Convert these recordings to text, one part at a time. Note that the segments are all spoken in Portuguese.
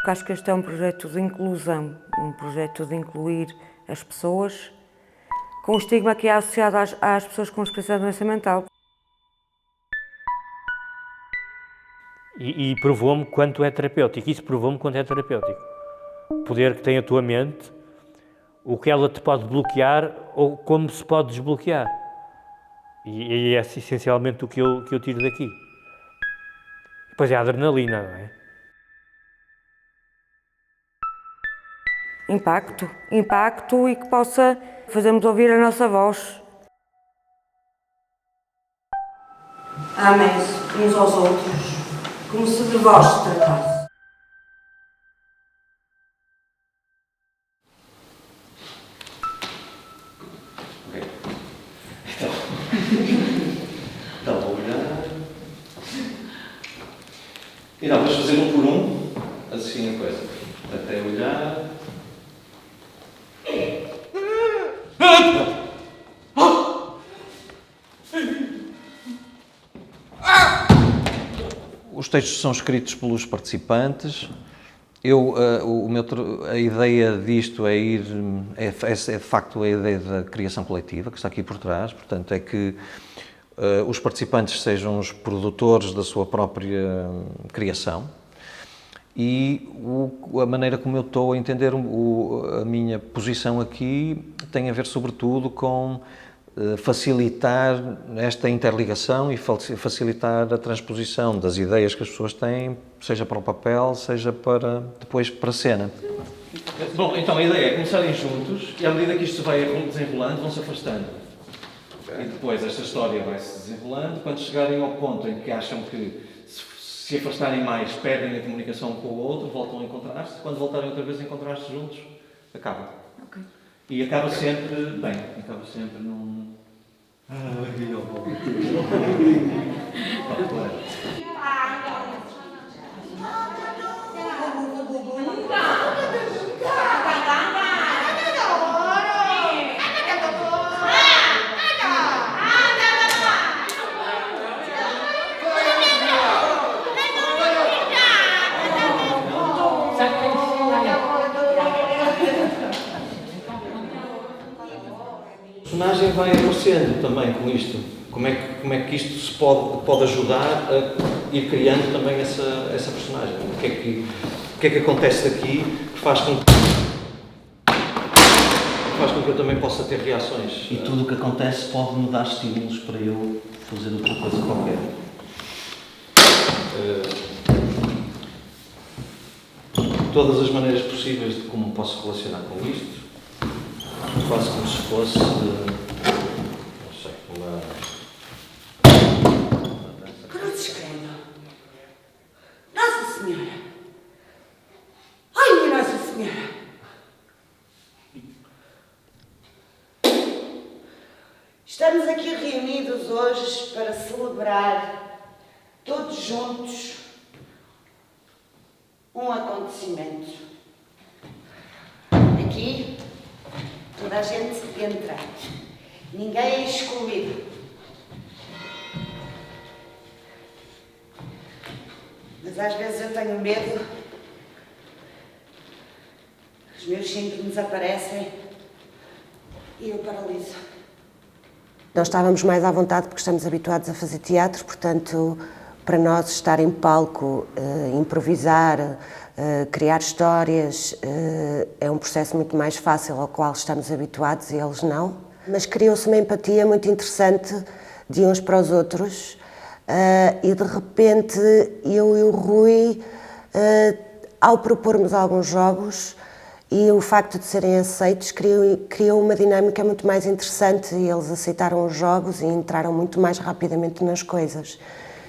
Acho que este é um projeto de inclusão, um projeto de incluir as pessoas com o estigma que é associado às pessoas com expressão de doença mental. E provou-me quanto é terapêutico. Isso provou-me quanto é terapêutico. O poder que tem a tua mente, o que ela te pode bloquear ou como se pode desbloquear. E é essencialmente o que eu tiro daqui. Depois é a adrenalina, não é? Impacto e que possa fazermos ouvir a nossa voz. Amem-se uns aos outros, como se de vós se tratasse. Então, vou olhar. E não, vamos fazer um por um, assim a coisa. Até olhar. Os textos são escritos pelos participantes. A ideia disto é de facto a ideia da criação coletiva, que está aqui por trás. Portanto, é que os participantes sejam os produtores da sua própria criação. E a maneira como eu estou a entender a minha posição aqui tem a ver sobretudo com facilitar esta interligação e facilitar a transposição das ideias que as pessoas têm, seja para o papel, seja depois para a cena. Bom, então a ideia é começarem juntos e à medida que isto se vai desenrolando, vão-se afastando. E depois esta história vai-se desenrolando. Quando chegarem ao ponto em que acham que se afastarem mais, perdem a comunicação um com o outro, voltam a encontrar-se. Quando voltarem outra vez a encontrar-se juntos, acabam. Okay. E acaba sempre bem, acaba sempre num... A personagem vai aparecendo também com isto. Como é que isto se pode ajudar a ir criando também essa personagem? O que é que acontece aqui que faz com que eu também possa ter reações? E tudo o que acontece pode-me dar estímulos para eu fazer outra coisa qualquer. Todas as maneiras possíveis de como posso relacionar com isto. Quase como se fosse, não sei, uma Cruzes creme. Nossa Senhora! Ai, minha Nossa Senhora! Estamos aqui reunidos hoje para celebrar, todos juntos, um acontecimento. Aqui, toda a gente entra. Ninguém é excluído. Mas às vezes eu tenho medo. Os meus símbolos aparecem e eu paraliso. Nós estávamos mais à vontade porque estamos habituados a fazer teatro, portanto, para nós estar em palco, improvisar, criar histórias, é um processo muito mais fácil ao qual estamos habituados e eles não. Mas criou-se uma empatia muito interessante de uns para os outros e de repente eu e o Rui, ao propormos alguns jogos e o facto de serem aceitos, criou uma dinâmica muito mais interessante e eles aceitaram os jogos e entraram muito mais rapidamente nas coisas.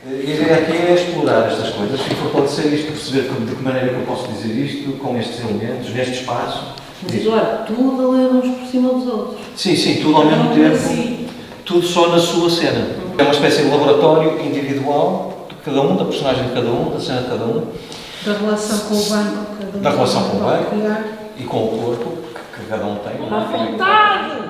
A ideia aqui é explorar estas coisas e fortalecer isto, perceber de que maneira que eu posso dizer isto, com estes elementos, neste espaço. Mas Eduardo, tudo a ler uns por cima dos outros. Sim, tudo ao mesmo tempo, tudo só na sua cena. É uma espécie de laboratório individual de cada um, da personagem de cada um, da cena de cada um. Da relação com o banco, cada um. Da relação com o banco e com o corpo, que cada um tem. À vontade!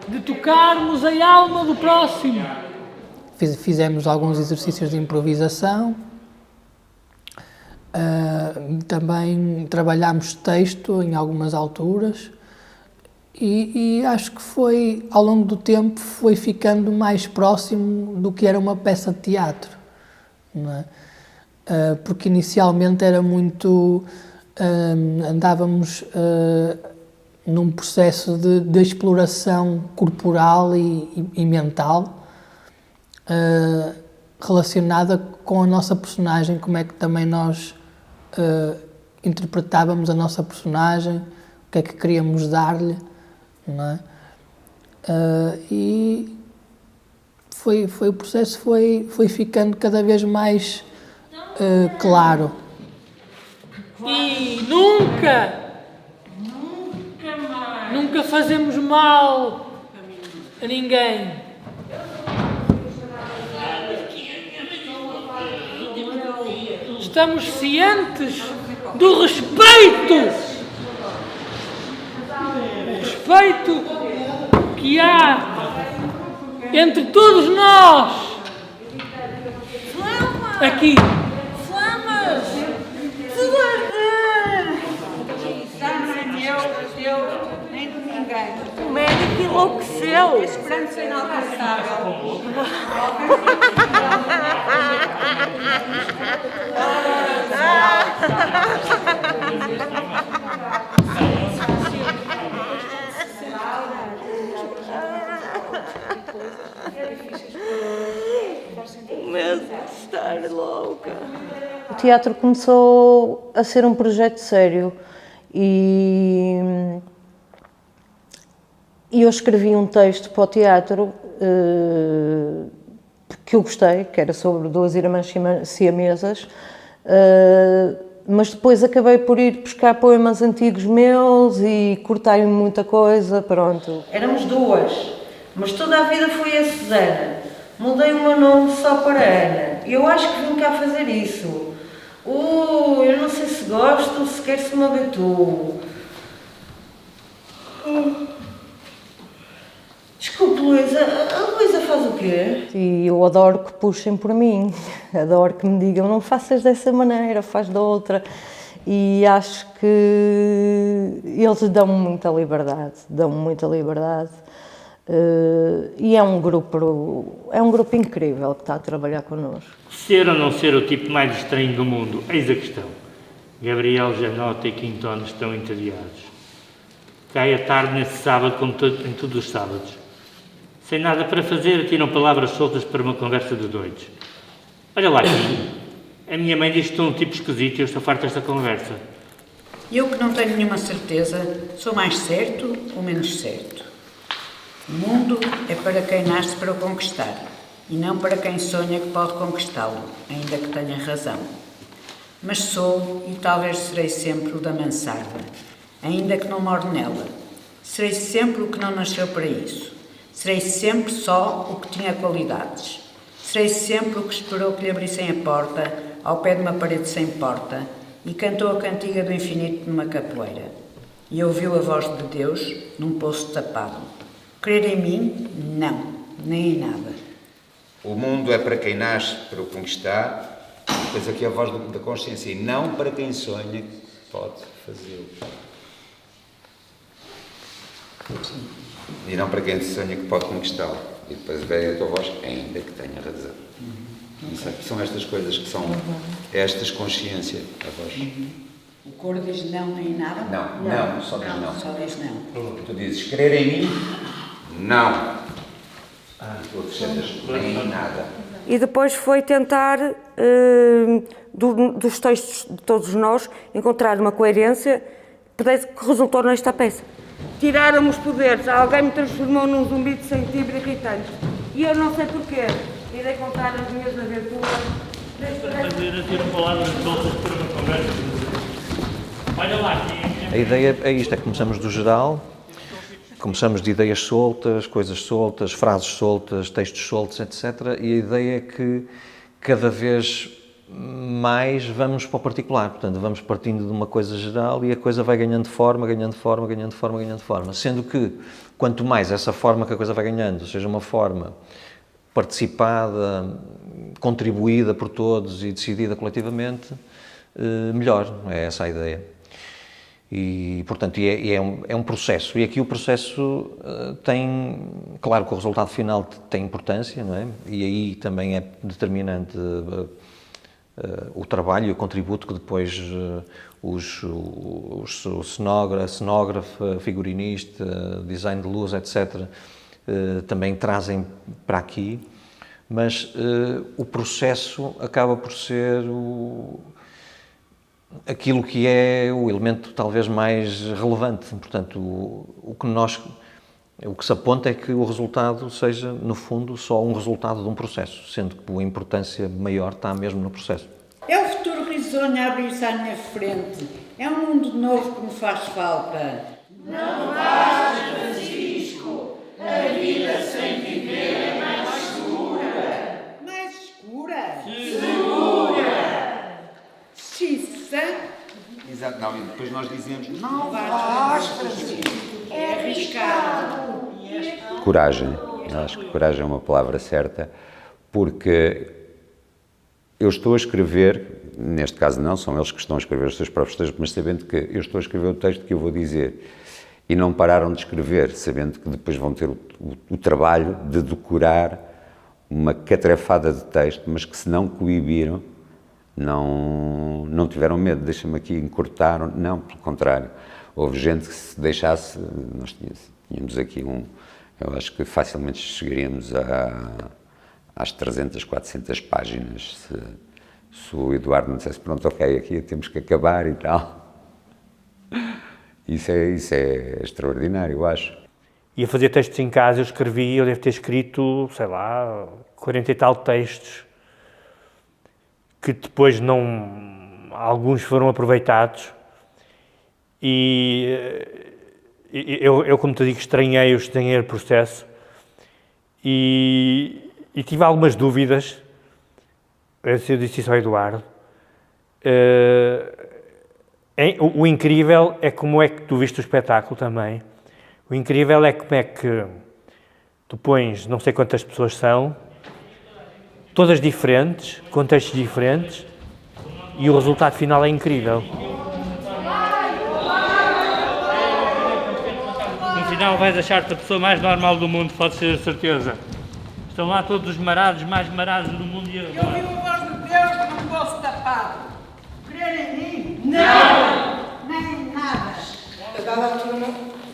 De tocarmos a alma do próximo. Fizemos alguns exercícios de improvisação, também trabalhámos texto em algumas alturas e acho que foi, ao longo do tempo, foi ficando mais próximo do que era uma peça de teatro, não é? Porque inicialmente era muito... andávamos num processo de exploração corporal e mental, relacionada com a nossa personagem, como é que também nós interpretávamos a nossa personagem, o que é que queríamos dar-lhe, não é? E o processo foi ficando cada vez mais claro. E nunca fazemos mal a ninguém. Estamos cientes do respeito que há entre todos nós aqui. O médico enlouqueceu. Esperança inalcançável. O medo de estar louca. O teatro começou a ser um projeto sério e eu escrevi um texto para o teatro que eu gostei, que era sobre duas irmãs siamesas, mas depois acabei por ir buscar poemas antigos meus e cortei muita coisa, pronto. Éramos duas, mas toda a vida foi a Susana. Mudei o meu nome só para Ana. Eu acho que vim cá fazer isso. Eu não sei se gosto ou se quer se me habituo. Desculpe, Luísa, a Luísa faz o quê? E eu adoro que puxem por mim, adoro que me digam não faças dessa maneira, faz de outra. E acho que eles dão-me muita liberdade, e é um grupo incrível que está a trabalhar connosco. Ser ou não ser o tipo mais estranho do mundo, eis a questão. Gabriel, Janota e Quintona estão entediados. Cai a tarde nesse sábado, como em todos os sábados. Sem nada para fazer, atiram palavras soltas para uma conversa de doidos. Olha lá aqui, a minha mãe diz que estou um tipo esquisito e eu estou farto desta conversa. Eu que não tenho nenhuma certeza, sou mais certo ou menos certo. O mundo é para quem nasce para o conquistar, e não para quem sonha que pode conquistá-lo, ainda que tenha razão. Mas sou, e talvez serei sempre, o da mansarda, ainda que não moro nela. Serei sempre o que não nasceu para isso. Serei sempre só o que tinha qualidades. Serei sempre o que esperou que lhe abrissem a porta, ao pé de uma parede sem porta, e cantou a cantiga do infinito numa capoeira. E ouviu a voz de Deus num poço tapado. Crer em mim? Não, nem em nada. O mundo é para quem nasce para o conquistar, pois aqui a voz da consciência, e não para quem sonha que pode fazê-lo. E não para quem sonha que pode conquistá-lo. E depois vem a tua voz, ainda que tenha razão. São estas coisas que são estas consciências, a voz. O coro diz não nem nada? Não, só diz não. Só diz não. Tu dizes, crer em mim? Não. Tu acrescentas, nem nada. E depois foi tentar, dos textos de todos nós, encontrar uma coerência que resultou nesta peça. Tiraram-me os poderes, alguém me transformou num zumbi de sentido irritante. E eu não sei porquê. Irei contar as minhas aventuras. Tiram palavras soltas para uma conversa. Olha lá, a ideia é isto, é que começamos do geral, começamos de ideias soltas, coisas soltas, frases soltas, textos soltos, etc. E a ideia é que cada vez mais vamos para o particular, portanto vamos partindo de uma coisa geral e a coisa vai ganhando forma, sendo que quanto mais essa forma que a coisa vai ganhando, seja uma forma participada, contribuída por todos e decidida coletivamente, melhor. É essa a ideia. E, portanto, é um processo. E aqui o processo tem... Claro que o resultado final tem importância, não é? E aí também é determinante o trabalho e o contributo que depois o cenógrafo, figurinista, design de luz, etc., também trazem para aqui. Mas o processo acaba por ser aquilo que é o elemento talvez mais relevante. Portanto, o que se aponta é que o resultado seja, no fundo, só um resultado de um processo, sendo que a importância maior está mesmo no processo. É o futuro risonho a abrir-se à minha frente. É um mundo novo que me faz falta. Não vais, Francisco. A vida sem viver é mais segura. Mais escura? Segura. Xiça. Exato, não, e depois nós dizemos, Não vais, Francisco. É arriscado. coragem. Eu acho que coragem é uma palavra certa, porque eu estou a escrever, neste caso não, são eles que estão a escrever os seus próprios textos, mas sabendo que eu estou a escrever o texto que eu vou dizer, e não pararam de escrever, sabendo que depois vão ter o trabalho de decorar uma catrafada de texto, mas que se não coibiram, não tiveram medo, deixa-me aqui, encurtaram, não, pelo contrário. Houve gente que se deixasse, nós tínhamos aqui eu acho que facilmente chegaríamos às 300, 400 páginas, se o Eduardo não dissesse, pronto, ok, aqui temos que acabar e tal. Isso é extraordinário, eu acho. Ia fazer textos em casa, eu devo ter escrito, sei lá, 40 e tal textos, que depois alguns foram aproveitados, e eu como te digo, estranhei o processo, e tive algumas dúvidas. Eu disse isso ao Eduardo. O incrível é como é que tu viste o espetáculo também. O incrível é como é que tu pões, não sei quantas pessoas são, todas diferentes, contextos diferentes, e o resultado final é incrível. No final vais achar-te a pessoa mais normal do mundo, pode ser a certeza. Estão lá todos os marados, mais marados do mundo e Eu vi a voz de Deus que não posso tapar. Crer em mim? Não! Nem em nada. A dada altura,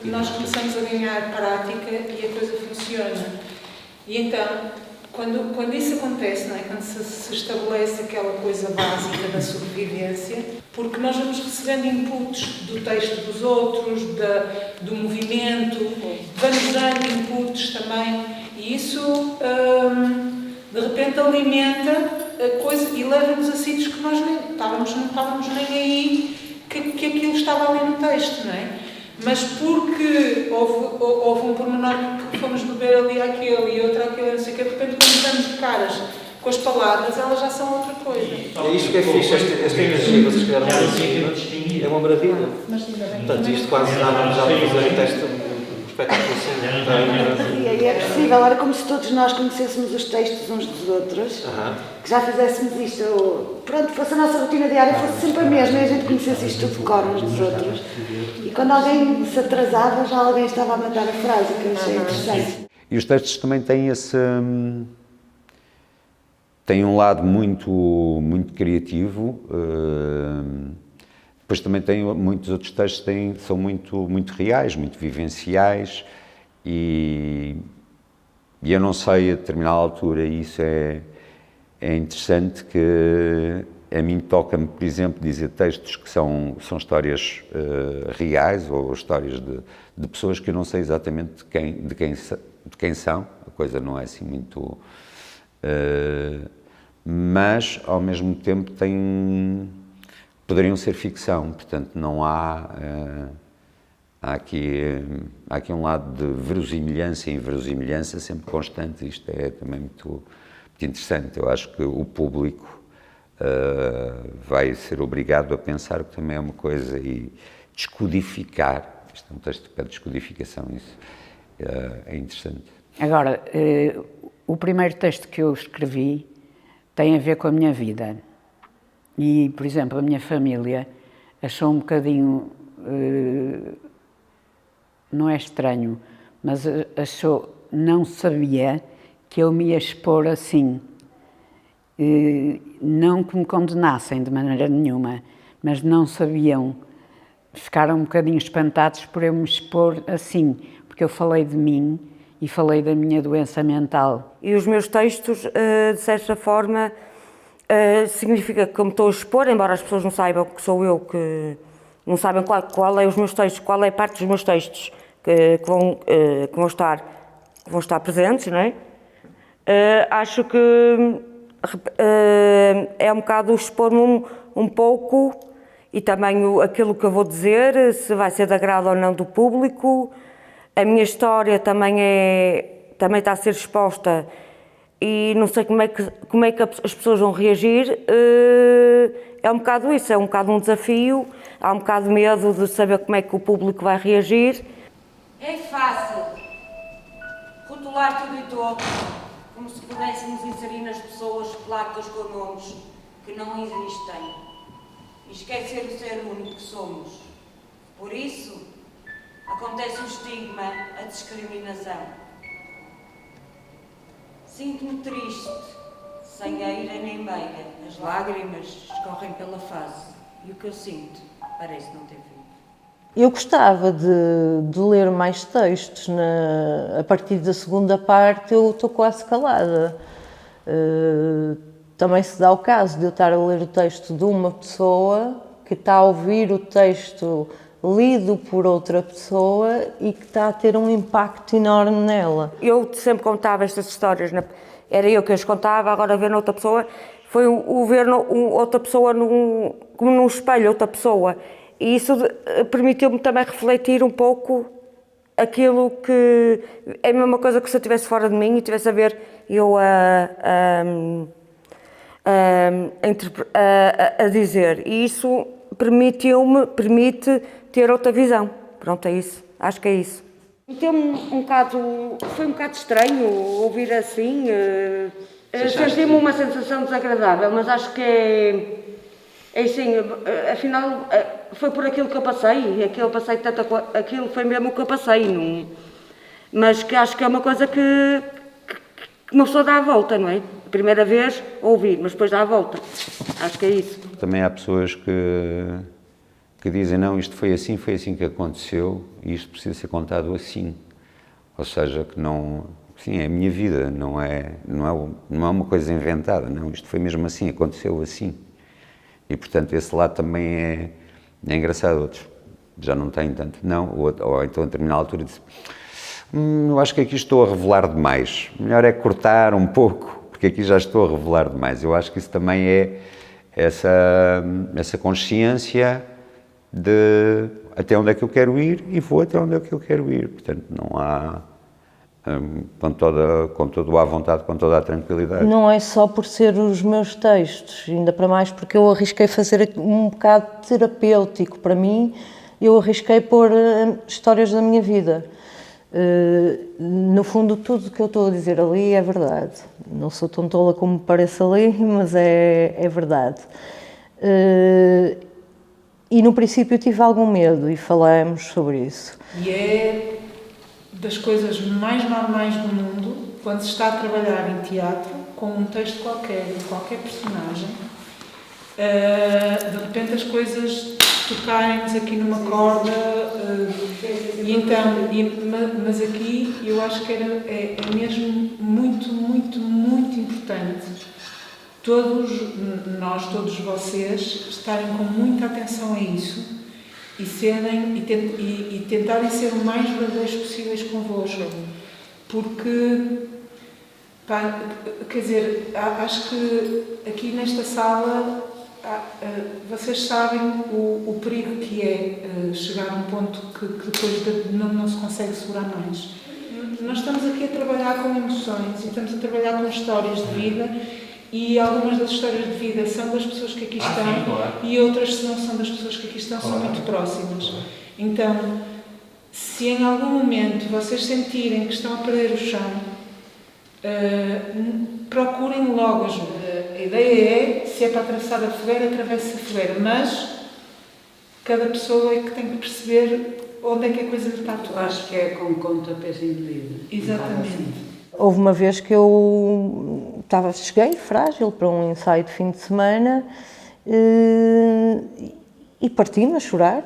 nós começamos a ganhar prática e a coisa funciona. E então, quando isso acontece, não é? Quando se estabelece aquela coisa básica da sobrevivência, porque nós vamos recebendo inputs do texto dos outros, do movimento, vamos dando inputs também, e isso de repente alimenta a coisa e leva-nos a sítios que nós não estávamos nem aí que aquilo estava ali no texto, não é? Mas porque houve um pormenor que fomos beber ali àquele e outro àquele, não sei o que, de repente quando estamos de caras com as palavras, elas já são outra coisa. É isto que é fixe, esta energia que vocês criaram é uma maravilha. Portanto, isto quase dá-nos já para fazer o teste, um espetáculo assim. E é possível, era como se todos nós conhecêssemos os textos uns dos outros, que já fizéssemos isto, pronto, fosse a nossa rotina diária, fosse sempre a mesma, e a gente conhecesse isto tudo de cor uns dos outros. E quando alguém se atrasava, já alguém estava a mandar a frase, que eu achei interessante. E os textos também têm têm um lado muito criativo, depois também tem muitos outros textos que são muito reais, muito vivenciais, e eu não sei a determinada altura, e isso é interessante, que a mim toca-me, por exemplo, dizer textos que são histórias reais, ou histórias de pessoas que eu não sei exatamente de quem são, a coisa não é assim muito... mas, ao mesmo tempo, poderiam ser ficção, portanto, não há aqui um lado de verosimilhança e inverosimilhança sempre constante. Isto é também muito interessante. Eu acho que o público vai ser obrigado a pensar, que também é uma coisa, e descodificar. Isto é um texto que pede descodificação, isso é interessante. Agora, o primeiro texto que eu escrevi tem a ver com a minha vida. E, por exemplo, a minha família achou um bocadinho, não é estranho, mas achou, não sabia que eu me ia expor assim. Não que me condenassem de maneira nenhuma, mas não sabiam, ficaram um bocadinho espantados por eu me expor assim, porque eu falei de mim e falei da minha doença mental. E os meus textos, de certa forma, significa que eu me estou a expor, embora as pessoas não saibam que sou eu, que não sabem qual é os meus textos, qual é a parte dos meus textos que vão estar presentes, não é? Acho que é um bocado expor-me um pouco e também aquilo que eu vou dizer, se vai ser de agrado ou não do público. A minha história também está a ser exposta e não sei como é que as pessoas vão reagir. É um bocado isso, é um bocado um desafio, há um bocado de medo de saber como é que o público vai reagir. É fácil rotular tudo e todos, como se pudéssemos inserir nas pessoas placas com nomes que não existem e esquecer o ser único que somos. Por isso, acontece o estigma, a discriminação. Sinto-me triste, sem eira nem meira. As lágrimas escorrem pela face e o que eu sinto parece não ter fim. Eu gostava de ler mais textos. A partir da segunda parte eu estou quase calada. Também se dá o caso de eu estar a ler o texto de uma pessoa que está a ouvir o texto lido por outra pessoa e que está a ter um impacto enorme nela. Eu sempre contava estas histórias, era eu que as contava, agora ver noutra pessoa, foi o ver outra pessoa como num espelho, outra pessoa. E isso permitiu-me também refletir um pouco aquilo que é a mesma coisa que se eu estivesse fora de mim e estivesse a ver eu a dizer. E isso permite ter outra visão. Pronto, é isso. Acho que é isso. Foi um bocado estranho ouvir assim. Senti-me uma sensação desagradável, mas acho que é assim, afinal, foi por aquilo que eu passei, aquilo foi mesmo o que eu passei, mas que acho que é uma coisa que uma pessoa dá a volta, não é? A primeira vez ouvir, mas depois dá a volta. Acho que é isso. Também há pessoas que dizem, não, isto foi assim que aconteceu e isto precisa ser contado assim. Ou seja, que não... Sim, é a minha vida, não é uma coisa inventada, não, isto foi mesmo assim, aconteceu assim. E, portanto, esse lado também é engraçado. Outros já não têm tanto, não, ou então a determinada altura dizem, eu acho que aqui estou a revelar demais, melhor é cortar um pouco, porque aqui já estou a revelar demais. Eu acho que isso também é essa consciência de até onde é que eu quero ir e vou até onde é que eu quero ir. Portanto, não há... com todo à vontade, com toda a tranquilidade. Não é só por ser os meus textos, ainda para mais porque eu arrisquei fazer um bocado terapêutico para mim, eu arrisquei pôr histórias da minha vida. No fundo, tudo o que eu estou a dizer ali é verdade. Não sou tão tola como parece ali, mas é verdade. E no princípio tive algum medo e falamos sobre isso. E é das coisas mais normais do mundo, quando se está a trabalhar em teatro, com um texto qualquer, de qualquer personagem, de repente as coisas tocarem-nos aqui numa corda, mas aqui eu acho que é mesmo muito, muito, muito importante todos vocês estarem com muita atenção a isso e tentarem ser o mais verdadeiros possíveis convosco, porque, quer dizer, acho que aqui nesta sala vocês sabem o perigo que é chegar a um ponto que depois não se consegue segurar mais. Nós estamos aqui a trabalhar com emoções e estamos a trabalhar com histórias de vida. E algumas das histórias de vida são das pessoas que aqui estão, sim, claro. E outras, se não são das pessoas que aqui estão, claro, são muito próximas. Então, se em algum momento vocês sentirem que estão a perder o chão, procurem logo ajuda. A ideia é, se é para atravessar a fogueira, atravesse a fogueira, mas cada pessoa é que tem que perceber onde é que a coisa lhe está a tocar. Acho que é com conta peso indivíduo. Exatamente. Houve uma vez que eu cheguei frágil para um ensaio de fim de semana e parti-me a chorar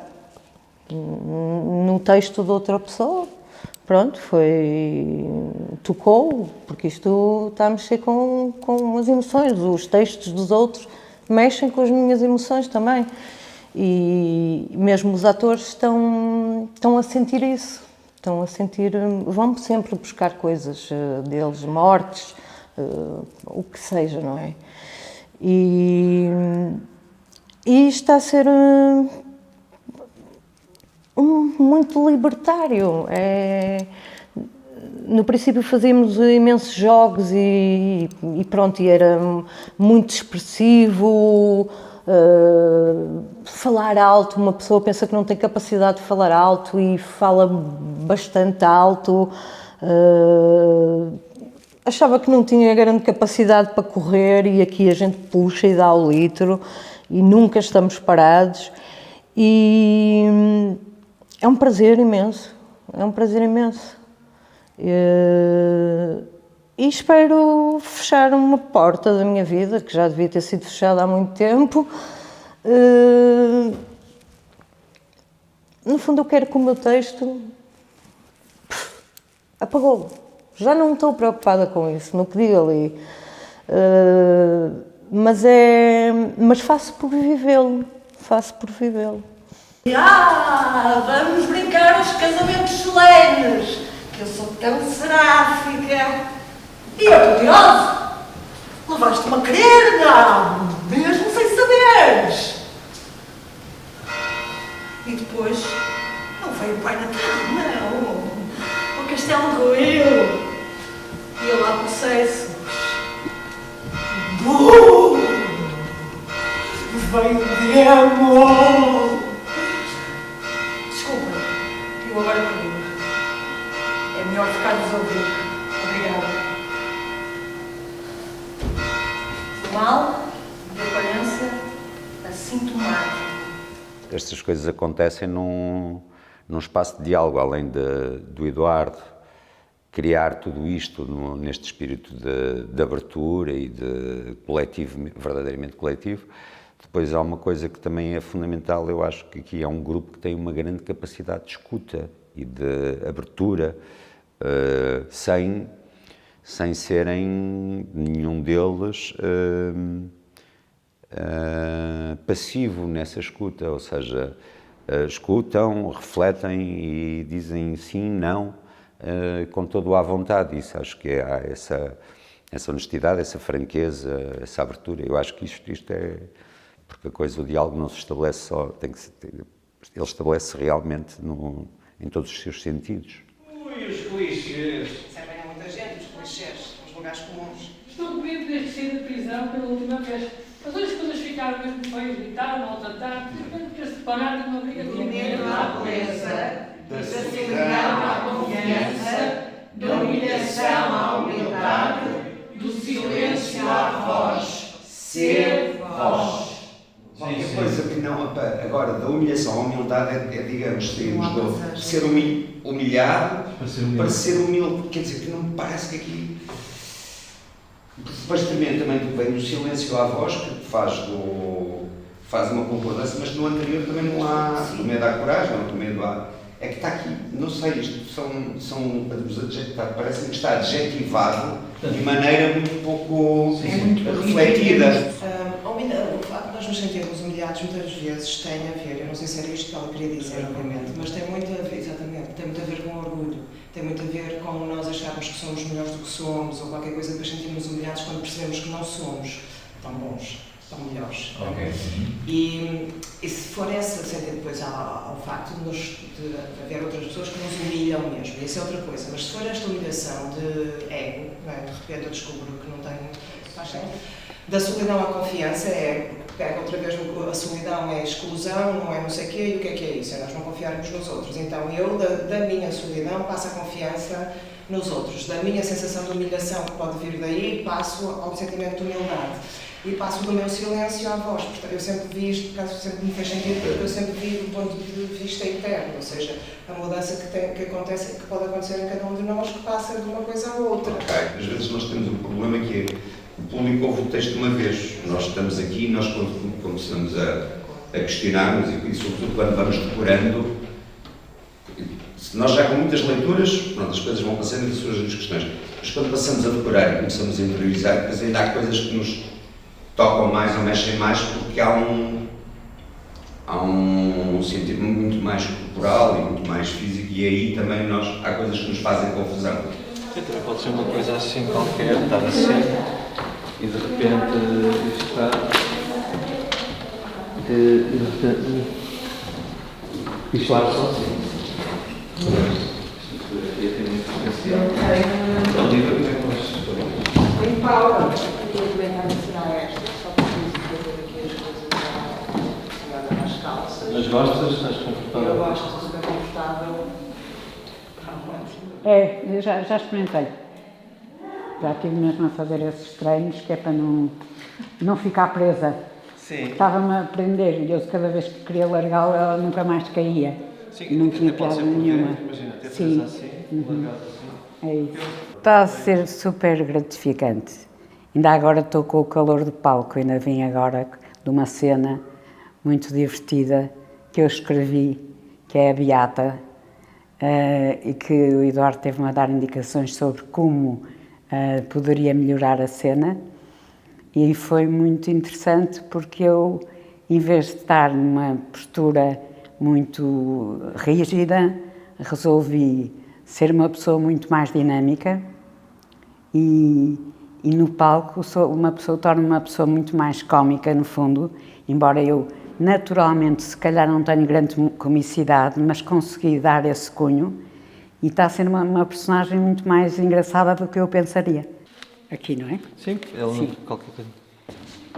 no texto de outra pessoa. Pronto, tocou, porque isto está a mexer com as emoções, os textos dos outros mexem com as minhas emoções também. E mesmo os atores estão a sentir isso, vão sempre buscar coisas deles, mortes, o que seja, não é? E está a ser muito libertário. No princípio fazíamos imensos jogos e pronto, e era muito expressivo. Falar alto, uma pessoa pensa que não tem capacidade de falar alto e fala bastante alto. Achava que não tinha grande capacidade para correr e aqui a gente puxa e dá o litro e nunca estamos parados. E é um prazer imenso, E espero fechar uma porta da minha vida, que já devia ter sido fechada há muito tempo. No fundo, eu quero que o meu texto apagou. Já não estou preocupada com isso, no que digo ali. Mas faço por vivê-lo. Vamos brincar aos casamentos solenes, que eu sou tão seráfica. E eu estou curiosa. Levaste-me a querer, não? Mesmo sem saberes. E depois, não veio o Pai Natal, não. O castelo ruiu. E eu lá processos. Veio o diabo. Desculpa, eu agora pergunto. É melhor ficar-nos a ouvir. Obrigada. Mal, de aparência, assintomático. Estas coisas acontecem num espaço de diálogo, além do Eduardo criar tudo isto neste espírito de abertura e de coletivo, verdadeiramente coletivo. Depois há uma coisa que também é fundamental, eu acho que aqui é um grupo que tem uma grande capacidade de escuta e de abertura, sem serem nenhum deles passivo nessa escuta, ou seja, escutam, refletem e dizem sim, não, com toda a vontade. Isso acho que há essa honestidade, essa franqueza, essa abertura. Eu acho que isto é... Porque o diálogo não se estabelece só, ele estabelece realmente em todos os seus sentidos. Ui, os clichês. Servem a muita gente, os clichês, os lugares comuns. Estou comigo desde que saí da prisão pela última vez. Mas hoje as coisas ficaram mesmo feias, gritar, maltratar, de repente quer-se parar de uma briga de medo à beleza, da solidão à confiança, da humilhação à humildade, do silêncio à voz, ser voz. Qualquer coisa que não... Agora, da humilhação à humildade é digamos, de ser humilhado para ser humilde. Quer dizer, que não me parece que aqui... Depois também vem o silêncio à voz, que faz uma concordância, mas no anterior também não há... Também dá coragem, não, também há... É que está aqui, não sei, isto parece que está adjetivado de maneira muito pouco refletida. O facto de nós nos sentirmos humilhados muitas vezes tem a ver, eu não sei se era isto que ela queria dizer, obviamente, mas tem muito a ver, exatamente, tem muito a ver com orgulho, tem muito a ver com nós acharmos que somos melhores do que somos, ou qualquer coisa, depois sentirmos humilhados quando percebemos que não somos tão bons, tão melhores. Okay. E se for esse sentido depois ao facto de haver outras pessoas que nos humilham mesmo, isso é outra coisa, mas se for esta humilhação de ego, não é? De repente eu descubro que não tenho, faz sentido. Da solidão à confiança pega outra vez, a solidão é exclusão, não é não sei o quê, e o que é isso? É nós não confiarmos nos outros. Então eu, da minha solidão, passo a confiança nos outros. Da minha sensação de humilhação que pode vir daí, passo ao sentimento de humildade. E passo do meu silêncio à voz. Portanto, eu sempre vi isto, caso sempre me fez sentido, porque eu sempre vi do ponto de vista interno, ou seja, a mudança que acontece, que pode acontecer em cada um de nós, que passa de uma coisa à outra. Ok, às vezes nós temos um problema que é, o público ouve o texto uma vez, nós estamos aqui, nós quando começamos a questionar-nos e sobretudo quando vamos decorando, nós já com muitas leituras, pronto, as coisas vão passando e surgem as questões, mas quando passamos a decorar e começamos a interiorizar, depois ainda há coisas que nos tocam mais ou mexem mais porque há um sentido muito mais corporal e muito mais físico e aí também há coisas que nos fazem confusão. Também pode ser uma coisa assim qualquer, estar assim e de repente está isto lá sozinho. Ia ter muito potencial. Tem Paula, que eu também estava a ensinar esta, só preciso fazer aqui as coisas relacionadas nas calças. Mas gostas? Estás confortável? Eu gosto, estou super confortável. Eu já experimentei. Já estive mesmo a fazer esses treinos, que é para não ficar presa. Sim. Estava-me a prender e eu cada vez que queria largá-la, ela nunca mais caía. Sim, não tinha piada nenhuma. Imagina, ter Sim. assim, largado assim. É isso. Está a ser super gratificante. Ainda agora estou com o calor do palco, ainda vim agora de uma cena muito divertida que eu escrevi, que é a Beata, e que o Eduardo teve-me a dar indicações sobre como poderia melhorar a cena. E foi muito interessante porque eu, em vez de estar numa postura muito rígida, resolvi ser uma pessoa muito mais dinâmica e no palco torno-me uma pessoa muito mais cómica, no fundo, embora eu naturalmente se calhar não tenho grande comicidade, mas consegui dar esse cunho e está a ser uma personagem muito mais engraçada do que eu pensaria. Aqui, não é? Sim, Sim. Qualquer coisa.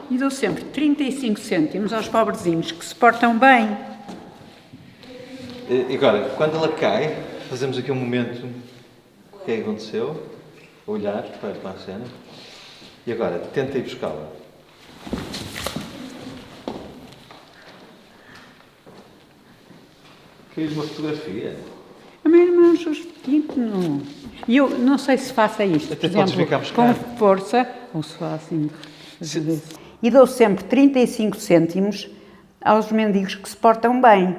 E dou sempre 35 cêntimos aos pobrezinhos que se portam bem. E agora, quando ela cai, fazemos aqui um momento, o que é que aconteceu? Olhar para a cena. E agora, tenta ir buscá-la. Queres uma fotografia? A minha irmã Justino. E eu não sei se faça isto, Até por podes exemplo, ficar buscar. com força, ou se faço assim. E dou sempre 35 cêntimos aos mendigos que se portam bem.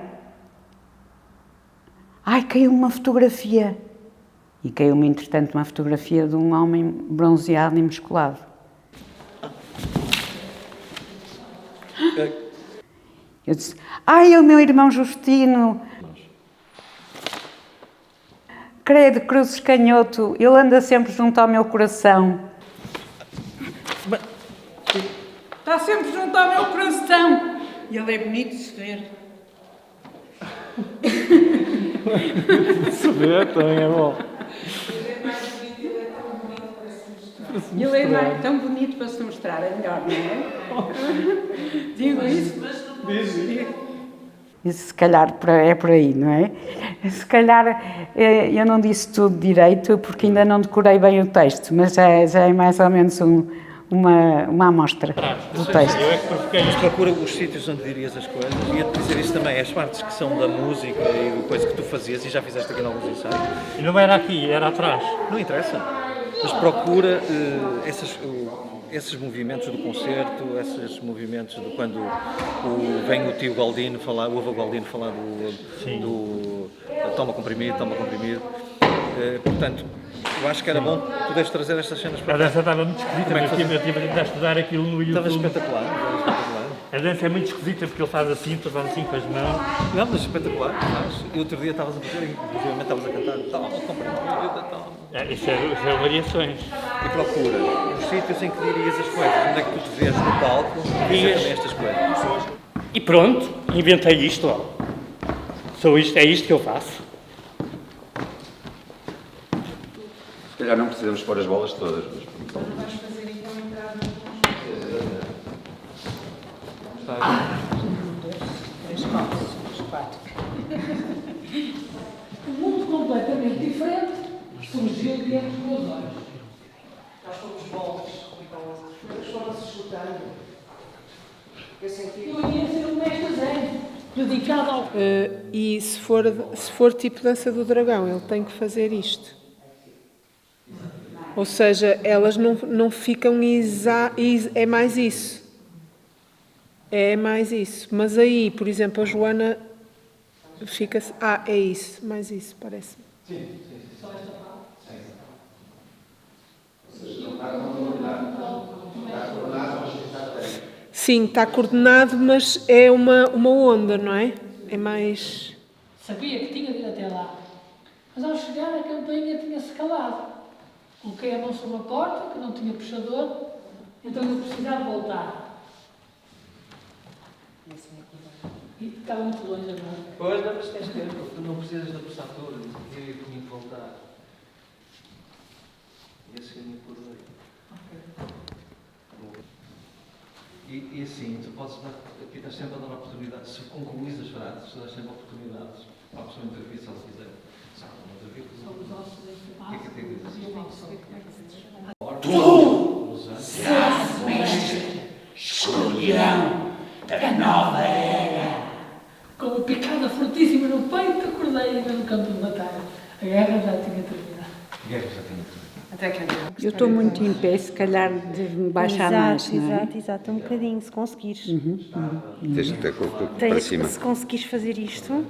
Ai, caiu uma fotografia. E caiu-me, entretanto, uma fotografia de um homem bronzeado e musculado. Eu disse, ai, é o meu irmão Justino. Credo, cruzes canhoto, ele anda sempre junto ao meu coração. Está sempre junto ao meu coração. E ele é bonito de se ver. Se vê, também é bom. Ele é tão bonito para se mostrar, é melhor, não é? Digo isso? E se calhar é por aí, não é? Se calhar eu não disse tudo direito porque ainda não decorei bem o texto, mas já é mais ou menos uma amostra do texto. Eu é que provoquei. Mas procura os sítios onde dirias as coisas. Ia-te dizer isso também, as partes que são da música e do coisa que tu fazias e já fizeste aqui em alguns ensaios. E não era aqui, era atrás. Não interessa. Mas procura esses movimentos do concerto, esses movimentos de quando vem o tio Galdino falar, o avô Galdino falar do toma comprimido. Portanto, eu acho que era bom poderes trazer estas cenas para cá. A dança estava muito esquisita, mas eu tive a tentar estudar aquilo no YouTube. Estava espetacular. A dança é muito esquisita porque ele faz assim, tu faz assim com as mãos. Não, mas espetacular. E outro dia estavas a fazer, inclusive estavas a cantar, toma comprimido, toma. Isso é variações. E procura os sítios em que dirias as coisas, onde é que tu te vês no palco e dizer também estas coisas. E pronto, inventei isto, ó. É isto que eu faço. Se calhar não precisamos pôr as bolas todas, mas... Um mundo completamente diferente surgiu diante dos meus olhos. Nós fomos bons, então as pessoas foram se esgotando. Eu senti. Eu ia ser um mestre zen, dedicado ao. E se for tipo dança do dragão, ele tem que fazer isto. Ou seja, elas não ficam é mais isso. É mais isso. Mas aí, por exemplo, a Joana fica-se... é isso. Mais isso, parece-me. Sim. Só esta parte? Sim, está coordenado, mas é uma onda, não é? É mais... Sabia que tinha de ir até lá. Mas ao chegar a campainha tinha-se calado. Coloquei a mão sobre a porta, que não tinha puxador, então eu precisava voltar. E estava muito longe agora. Pois, não, mas tens tempo, tu não precisas da pressão toda, eu tinha que voltar. E assim me acordei. E assim, tu podes dar, aqui estás sempre a dar oportunidades, se concluís as frases, tu dás sempre oportunidades para a pessoa intervir, se ela quiser. O que é que tem que dizer? Tu serás mestre, escolherão da nova era. Com uma picada fortíssima no peito, acordei no campo de batalha. A guerra já tinha terminado. Até que eu estou muito em pé, se calhar de me baixar mais, não é? Exato, um bocadinho, se conseguires. Tens que ter corpo para Tens, cima. se conseguires fazer isto,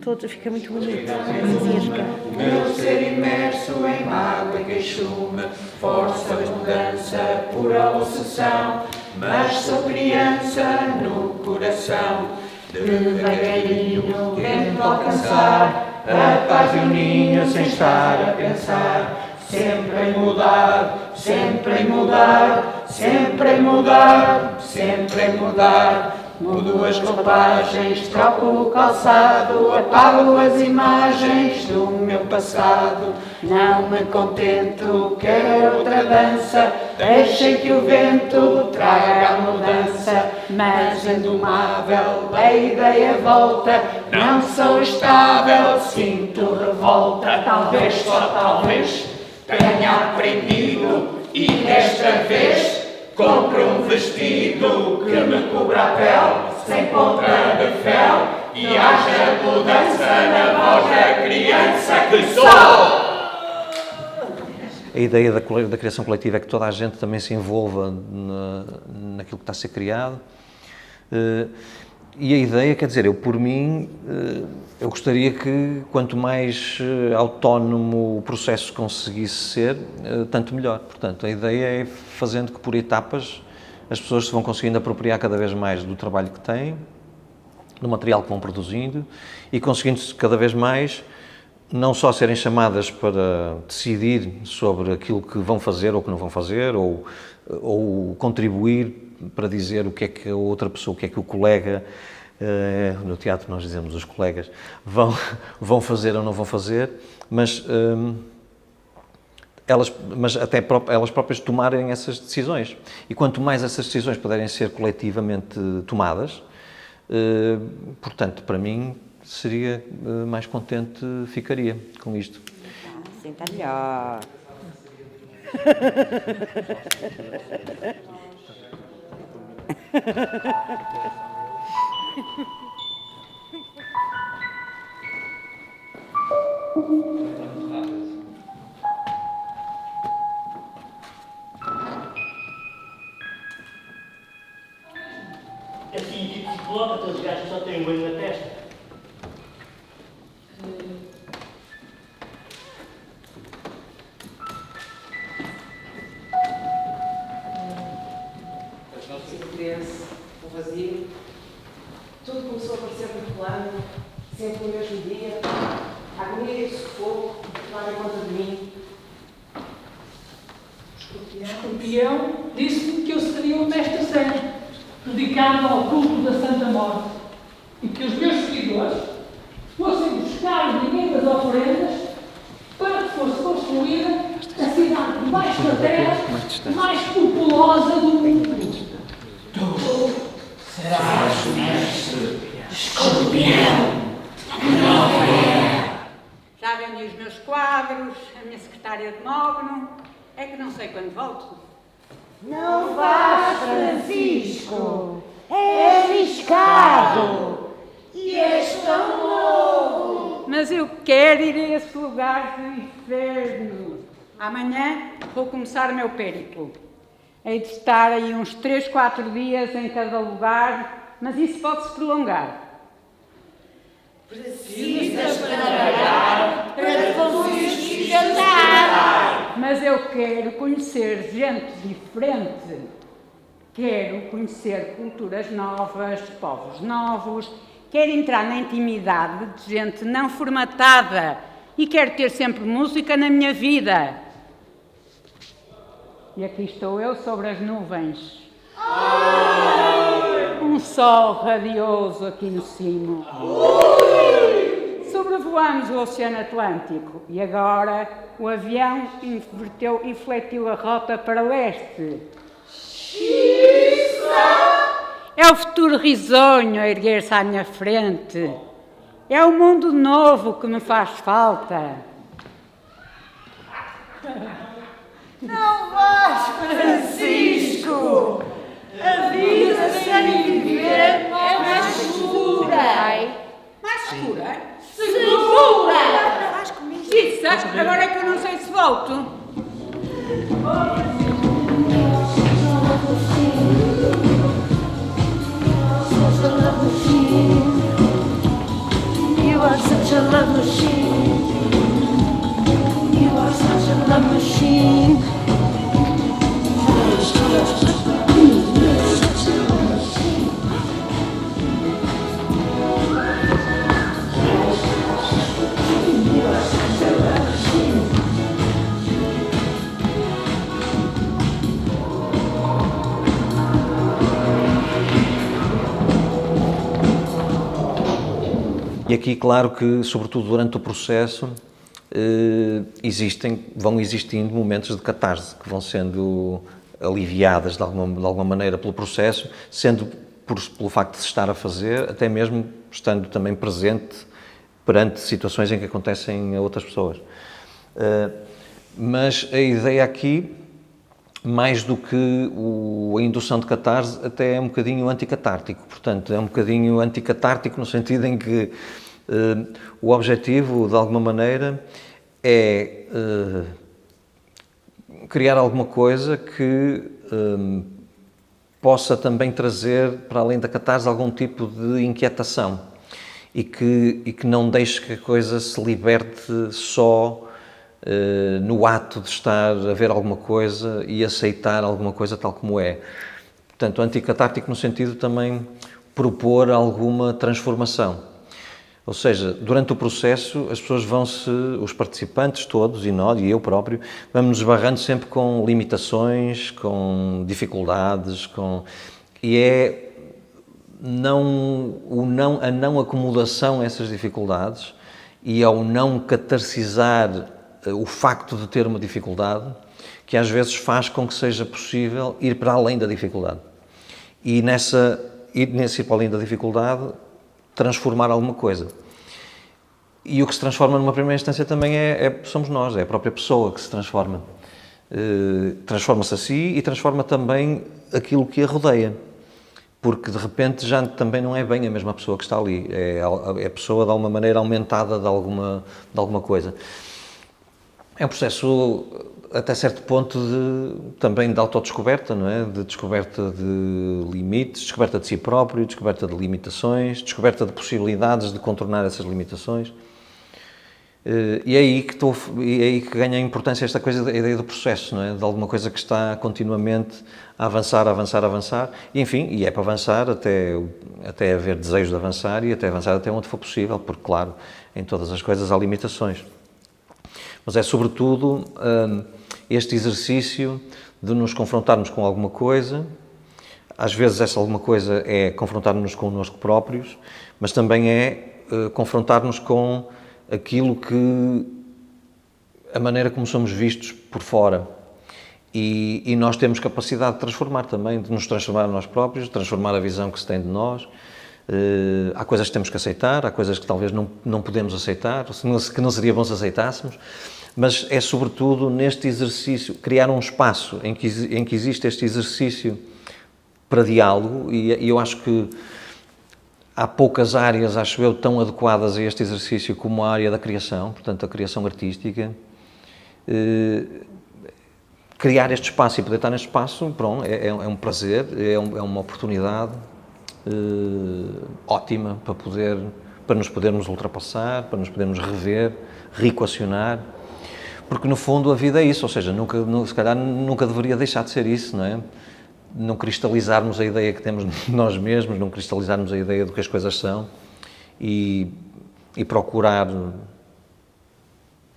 todo fica muito bonito. Parece Meu ser imerso em mágoa e queixume, força de mudança, pura obsessão, mas sou criança no coração, devagarinho tento alcançar a paz e o ninho sem estar a pensar. Sempre em mudar, sempre em mudar, sempre em mudar, sempre em mudar. Mudo as roupagens, troco o calçado, apago as imagens do meu passado. Não me contento, quero outra dança, deixem que o vento traga a mudança. Mas indomável, a ideia volta, não sou estável, sinto revolta. Talvez, só talvez, tenha aprendido e desta vez compro um vestido que me cubra a pele sem ponta de fel e haja mudança na voz da criança que sou. A ideia da criação coletiva é que toda a gente também se envolva naquilo que está a ser criado. E a ideia, quer dizer, eu por mim, eu gostaria que quanto mais autónomo o processo conseguisse ser, tanto melhor. Portanto, a ideia é fazendo que por etapas as pessoas se vão conseguindo apropriar cada vez mais do trabalho que têm, do material que vão produzindo e conseguindo-se cada vez mais não só serem chamadas para decidir sobre aquilo que vão fazer ou que não vão fazer, ou contribuir para dizer o que é que a outra pessoa, o que é que o colega, no teatro nós dizemos os colegas, vão fazer ou não vão fazer, mas até elas próprias tomarem essas decisões. E quanto mais essas decisões puderem ser coletivamente tomadas, portanto, para mim, seria mais contente, ficaria com isto. Senta melhor. Assim, tipo, se coloca, todos os gajos só têm um olho na testa. O vazio, tudo começou a parecer muito plano, sempre no mesmo dia, a agonia e o sufoco tomaram conta de mim. O escorpião disse-me que eu seria um mestre zen, dedicado ao culto da Santa Morte, e que os meus seguidores fossem buscar o dinheiro das oferendas para que fosse construída a cidade debaixo da terra mais populosa do mundo. Tu serás Já vendi os meus quadros, a minha secretária de mogno. É que não sei quando volto. Não vás, Francisco. É arriscado. E és tão novo. Mas eu quero ir a esse lugar do inferno. Amanhã vou começar o meu périplo. Hei de estar aí uns 3, 4 dias em cada lugar, mas isso pode-se prolongar. Precisas trabalhar para conseguir cantar. Mas eu quero conhecer gente diferente. Quero conhecer culturas novas, povos novos. Quero entrar na intimidade de gente não formatada. E quero ter sempre música na minha vida. E aqui estou eu sobre as nuvens. Um sol radioso aqui no cimo. Sobrevoamos o Oceano Atlântico e agora o avião infletiu a rota para leste. É o futuro risonho a erguer-se à minha frente. É o mundo novo que me faz falta. Não vás, Francisco. A vida sem viver é mais segura. Mais segura? Segura! Faz comigo. Isso, agora é que eu não sei se volto. You are such a love machine. You are such a love machine. E aqui, claro que, sobretudo durante o processo, vão existindo momentos de catarse que vão sendo aliviadas de alguma maneira pelo processo, sendo pelo facto de se estar a fazer, até mesmo estando também presente perante situações em que acontecem a outras pessoas. Mas a ideia aqui, mais do que a indução de catarse, até é um bocadinho anticatártico. Portanto, é um bocadinho anticatártico no sentido em que o objetivo, de alguma maneira, é criar alguma coisa que possa também trazer, para além da catarse, algum tipo de inquietação e que não deixe que a coisa se liberte só no ato de estar a ver alguma coisa e aceitar alguma coisa tal como é. Portanto, anticatártico no sentido também propor alguma transformação. Ou seja, durante o processo as pessoas os participantes todos, e nós, e eu próprio, vamos nos esbarrando sempre com limitações, com dificuldades, e é a não acomodação a essas dificuldades e ao não catarsizar o facto de ter uma dificuldade, que às vezes faz com que seja possível ir para além da dificuldade. E nesse ir para além da dificuldade, transformar alguma coisa. E o que se transforma numa primeira instância também somos nós, é a própria pessoa que se transforma. Transforma-se a si e transforma também aquilo que a rodeia. Porque de repente já também não é bem a mesma pessoa que está ali, é a pessoa de alguma maneira aumentada de alguma coisa. É um processo, até certo ponto, também de autodescoberta, não é? De descoberta de limites, descoberta de si próprio, descoberta de limitações, descoberta de possibilidades de contornar essas limitações. E é aí que ganha importância esta coisa, a ideia do processo, não é? De alguma coisa que está continuamente a avançar, e enfim, e é para avançar até haver desejo de avançar e até avançar até onde for possível, porque, claro, em todas as coisas há limitações. Mas é, sobretudo, este exercício de nos confrontarmos com alguma coisa. Às vezes essa alguma coisa é confrontar-nos connosco próprios, mas também é confrontar-nos com aquilo a maneira como somos vistos por fora. E nós temos capacidade de transformar também, de nos transformar nós próprios, de transformar a visão que se tem de nós, Há coisas que temos que aceitar, há coisas que talvez não podemos aceitar, que não seria bom se aceitássemos, mas é sobretudo neste exercício, criar um espaço em que existe este exercício para diálogo, e eu acho que há poucas áreas, acho eu, tão adequadas a este exercício como a área da criação, portanto a criação artística. Criar este espaço e poder estar neste espaço, pronto, é um prazer, é uma oportunidade ótima para nos podermos ultrapassar, para nos podermos rever, reequacionar, porque no fundo a vida é isso, ou seja, se calhar nunca deveria deixar de ser isso, não é? Não cristalizarmos a ideia que temos de nós mesmos, não cristalizarmos a ideia do que as coisas são e procurar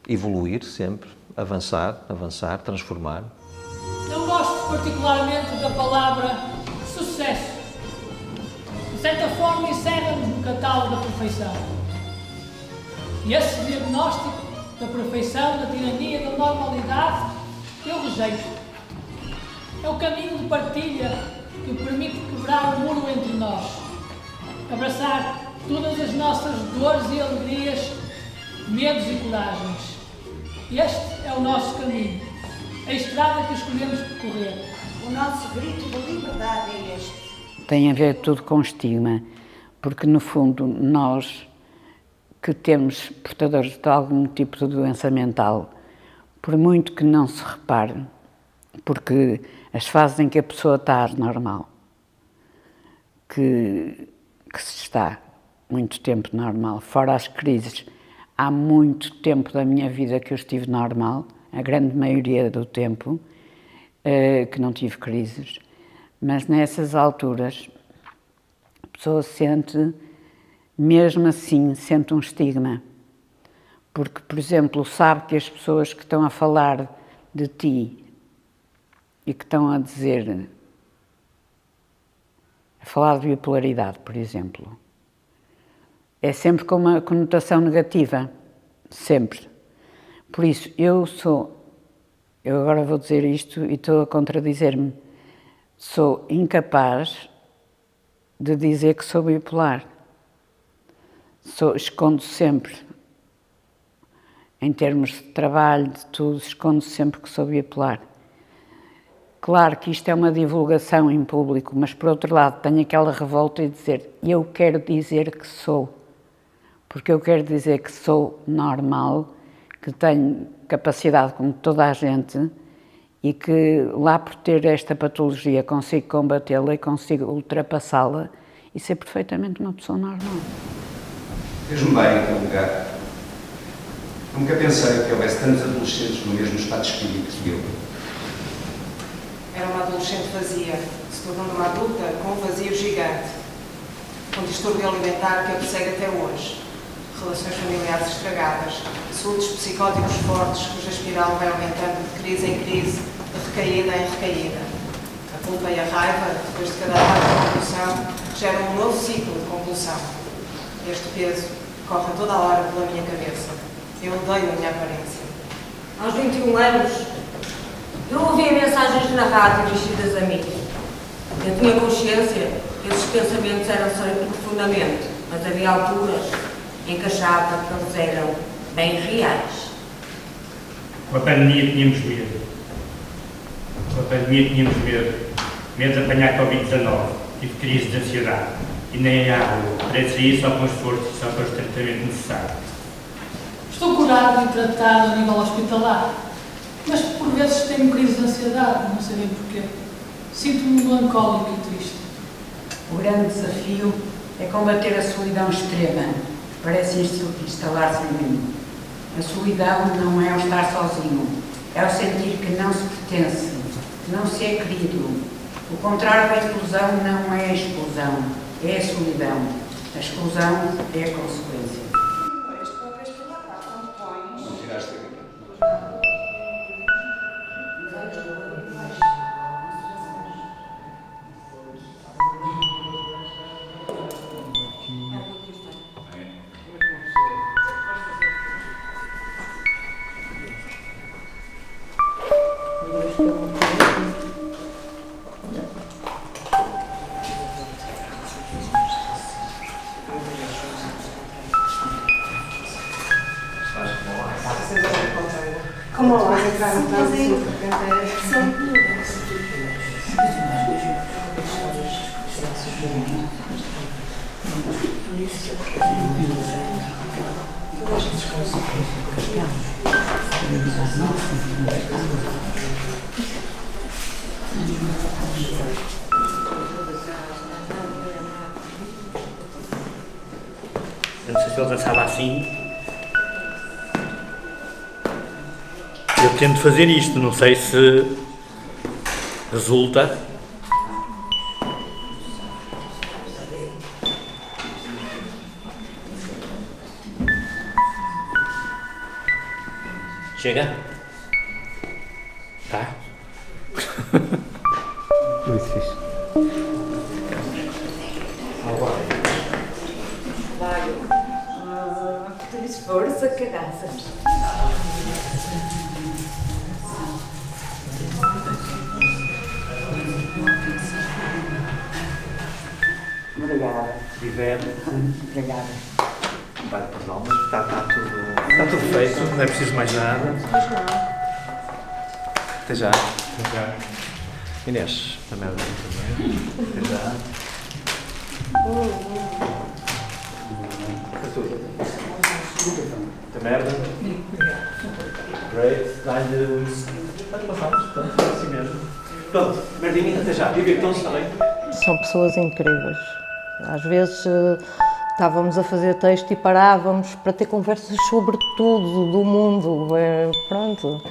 evoluir sempre, avançar, transformar. Não gosto particularmente da palavra sucesso. De certa forma, encerra-nos no catálogo da perfeição. E esse diagnóstico da perfeição, da tirania, da normalidade, eu rejeito. É o caminho de partilha que permite quebrar o muro entre nós, abraçar todas as nossas dores e alegrias, medos e coragens. Este é o nosso caminho, a estrada que escolhemos percorrer. O nosso grito de liberdade é este. Tem a ver tudo com estigma, porque no fundo nós que temos portadores de algum tipo de doença mental, por muito que não se repare, porque as fases em que a pessoa está normal, que se está muito tempo normal, fora as crises, há muito tempo da minha vida que eu estive normal, a grande maioria do tempo, que não tive crises, mas nessas alturas a pessoa sente, mesmo assim, sente um estigma. Porque, por exemplo, sabe que as pessoas que estão a falar de ti e que estão a dizer, a falar de bipolaridade, por exemplo, é sempre com uma conotação negativa, sempre. Por isso, eu agora vou dizer isto e estou a contradizer-me, sou incapaz de dizer que sou bipolar. Escondo sempre, em termos de trabalho, de tudo, escondo sempre que sou bipolar. Claro que isto é uma divulgação em público, mas por outro lado tenho aquela revolta de dizer, eu quero dizer que sou, porque eu quero dizer que sou normal, que tenho capacidade como toda a gente e que lá por ter esta patologia consigo combatê-la e consigo ultrapassá-la e ser perfeitamente uma pessoa normal. Fez-me bem aquele lugar. Nunca pensei que houvesse tantos adolescentes no mesmo estado de espírito que eu. Era uma adolescente vazia, se tornando uma adulta com um vazio gigante, com distúrbio alimentar que a persegue até hoje, relações familiares estragadas, surtos psicóticos fortes cuja espiral vai aumentando de crise em crise, de recaída em recaída. A culpa e a raiva, depois de cada ato de compulsão, geram um novo ciclo de compulsão. Este peso corre a toda a hora pela minha cabeça. Eu odeio a minha aparência. Aos 21 anos, eu ouvia mensagens na rádio dirigidas a mim. Eu tinha consciência que esses pensamentos eram sempre profundamente, mas havia alturas em que achava que eles eram bem reais. Com a pandemia tínhamos medo. Medo de apanhar Covid-19. Tive crise de ansiedade. E nem há água. Para sair só com esforço e só com o tratamento necessário. Estou curado e tratado a nível hospitalar, mas por vezes tenho crise de ansiedade, não sei bem porquê. Sinto-me melancólico e triste. O grande desafio é combater a solidão extrema, que parece instalar-se em mim. A solidão não é o estar sozinho, é o sentir que não se pertence, que não se é querido. O contrário da inclusão não é a exclusão, é a solidão. A exclusão é a consequência. Eu não sei se ele dançava assim. Eu tento fazer isto, não sei se resulta. Chega? Tá? Muito fixe. Tens força, caraças. Obrigada. Viver. Obrigada. Vai para as palmas, está tudo feito, não é preciso mais nada. Até já. Até já. Inês, também até já. Está tudo. Muita merda. Great. Dá-lhe. Vai-te passarmos, portanto, assim mesmo. Pronto, merdinha, até já. Divirtam-se também. São pessoas incríveis. Às vezes estávamos a fazer texto e parávamos para ter conversas sobre tudo do mundo. Pronto.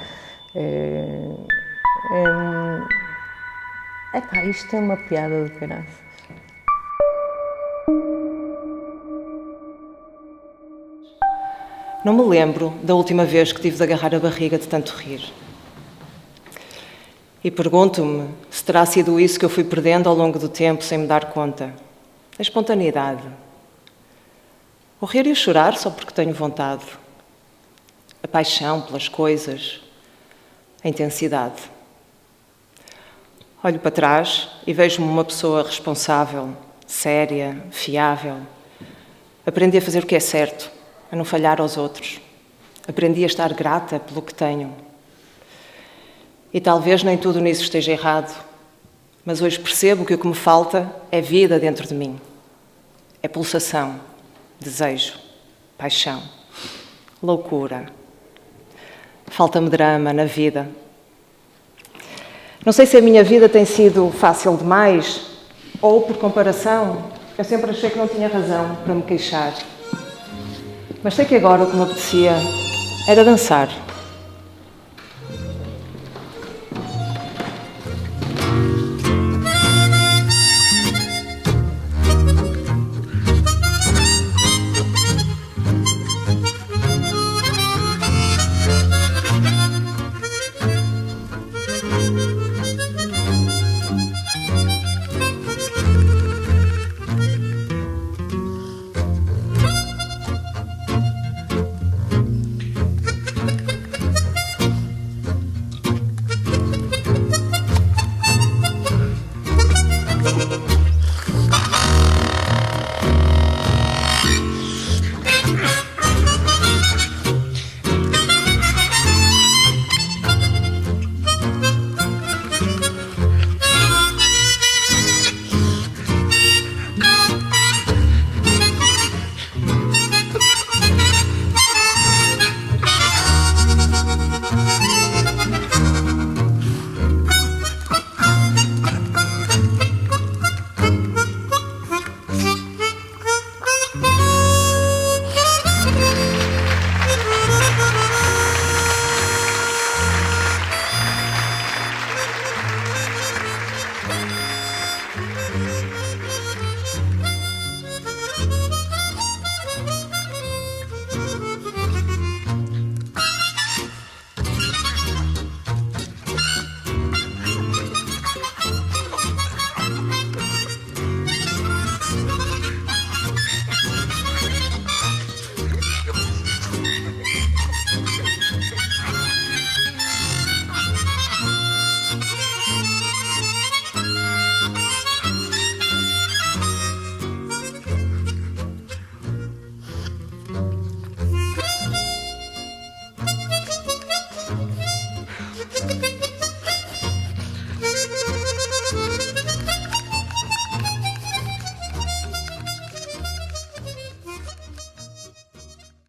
Epá, isto é uma piada de caralho. Não me lembro da última vez que tive de agarrar a barriga de tanto rir. E pergunto-me se terá sido isso que eu fui perdendo ao longo do tempo sem me dar conta. A espontaneidade. O rir e o chorar só porque tenho vontade. A paixão pelas coisas. A intensidade. Olho para trás e vejo-me uma pessoa responsável, séria, fiável. Aprendi a fazer o que é certo, a não falhar aos outros. Aprendi a estar grata pelo que tenho. E talvez nem tudo nisso esteja errado, mas hoje percebo que o que me falta é vida dentro de mim. É pulsação, desejo, paixão, loucura. Falta-me drama na vida. Não sei se a minha vida tem sido fácil demais ou, por comparação, eu sempre achei que não tinha razão para me queixar. Mas sei que agora o que me apetecia era dançar.